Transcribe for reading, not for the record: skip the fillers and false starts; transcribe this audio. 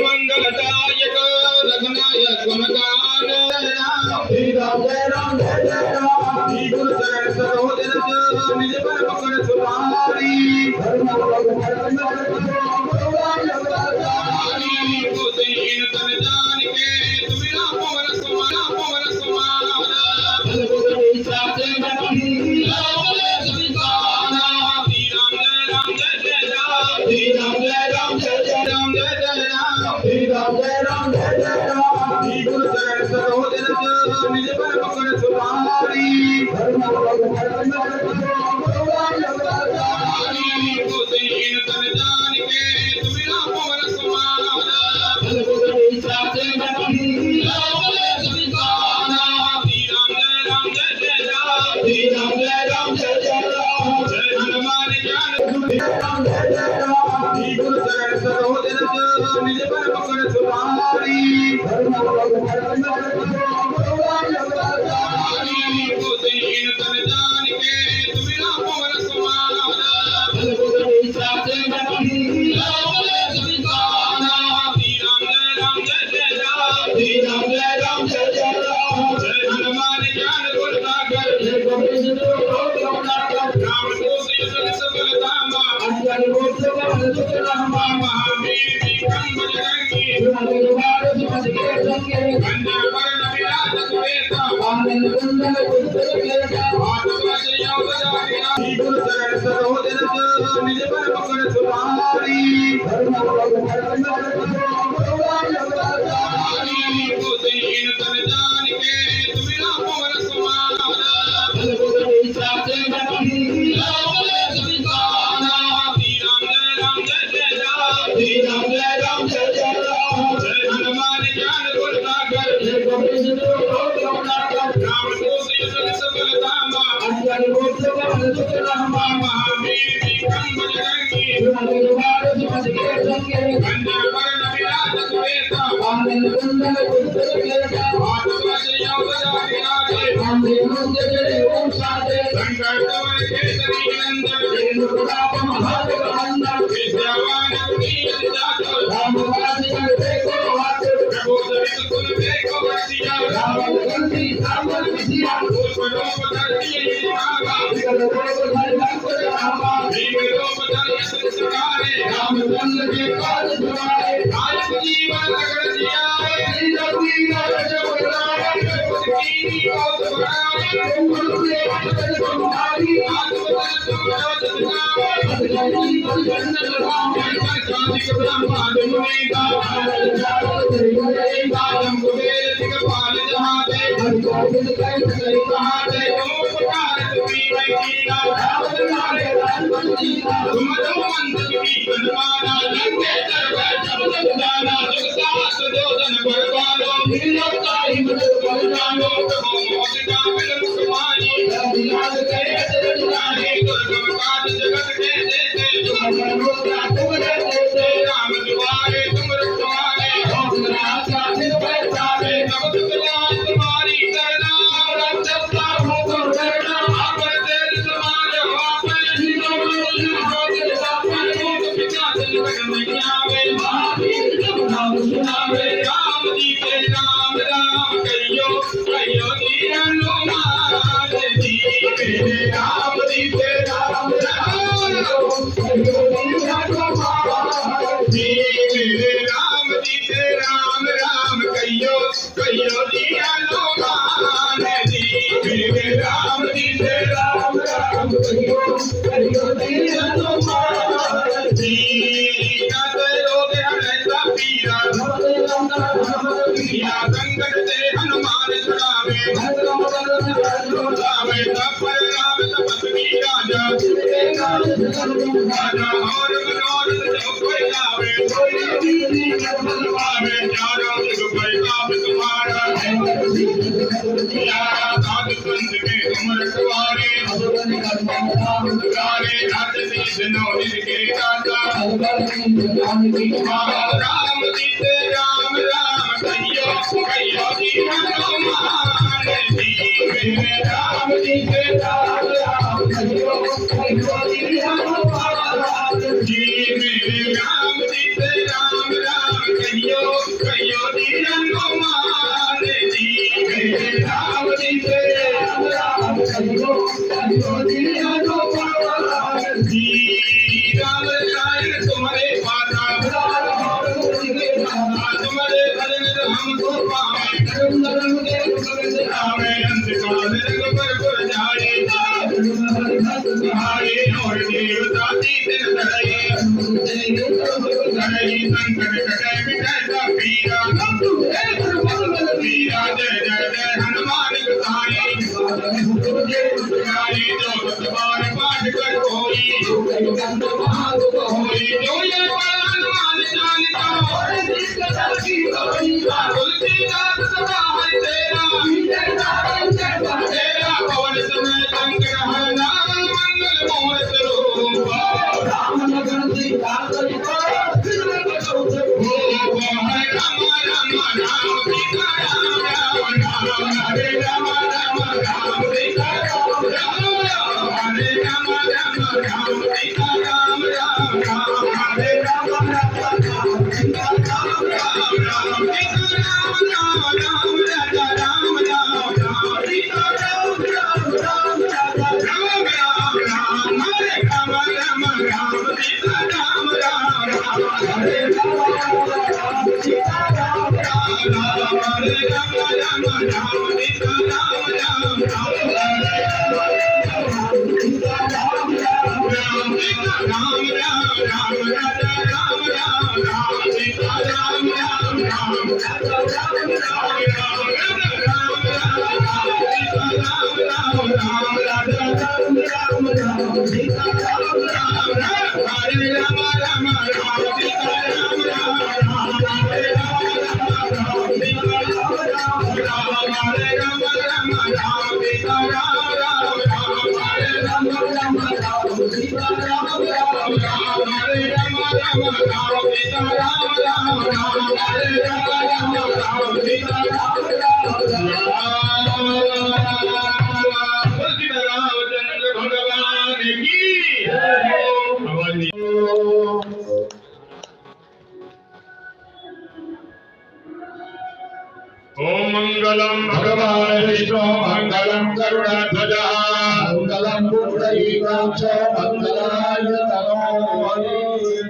मंगलदायक रघुनायक गुणगान जय राम जय राम जय जय राम गुरु चरण सरोज रज निज पर पकड़ सुधारी दीन तन जान के तुम्हारा पवन कुमार जय राम जय जय राम गुरु चरण सरोज रज निज पर पकड़ सुधारी दीन तन जान के तुम्हारा पवन कुमार हनुमान ज्ञान गुरु चरण सरोज रज निज पर पकड़ सुधारी दीन तन जान के तुम्हारा पवन कुमार हनुमान ज्ञान गुण सागर राम दूत युग सबल धामा महावीर विक्रम बजरंगी कंधे पर विराज सुबेसा गुरु चरण सरोज रज निज पर पकड़ सुधारी दीन तन जान के तुम्हारा पवन कुमार हनुमान ज्ञान गुण सागर राम दूत युग सबल धामा महावीर विक्रम बजरंगी कंधे पर विराज सुबेसा संकट केसरी नंदन विद्यावान प्रभु सहित कुल देखो बसिया रूप रूप धरती भीम रूप धरि संस्कारे राज जीवन लगन जियाए और में चारों जुग परिताप तुम्हारा साधु संत के तुम रखवारे रात दिन नौ दिन के दाता राम सीते राम राम कहियो कहियो जीवन मान जी राम सीते राम राम कहियो कहियो जीवन मान जी मेरे राम सीते राम राम कहियो कहियो जीवन मान जी मेरे राम सीते राम राम कहियो कहियो जीवन मान जी राम राम तुम्हारे पाता तुम्हारे भजन हमको पाए आवे अंधकार रंग पर जाए और देवता दिन धरे संकट कटे मिटाता पीरा पीरा जय जय जय हनुमान गोसाई जो सतबार पाठ कर कोई जो ये हनुमान चालीसा तुलसीदास सदा तेरा पवन समय शंकर हरना मंगल मोहन स्वरूप राम लगन सीता हरे राम राम राम सीता राम राम राम हरे राम राम राम सीता राम राम हरे राम राम राम सीता राम राम राम हरे राम राम राम सीता राम राम राम सीता राम राम राम राजा राम राम राम सीता राम राम राम राजा राम राम राम हरे राम राम राम सीता राम राम राम हरे राम राम सीता राम राम राम हरे राम राम राम सीता राम राम राम सीता राम राम राम सीता राम राम राम राजा राम राम राम सीता राम राम राम राजा राम राम राम राम राम सीता राम राम राम राजा राम राम राम सीता राम राम राम हरे राम राम राम सीता राम राम राम हरे राम राम राम सीता राम राम राम हरे राम राम राम सीता राम राम राम हरे राम राम राम सीता राम राम राम हरे राम राम राम सीता राम राम राम हरे राम राम राम सीता राम रामचंद्र भगवान की ओम मंगलम भगवान विष्णु मंगलम गरुड़ध्वज मंगलम पुंडरीकाक्ष मंगलाय तनोहरि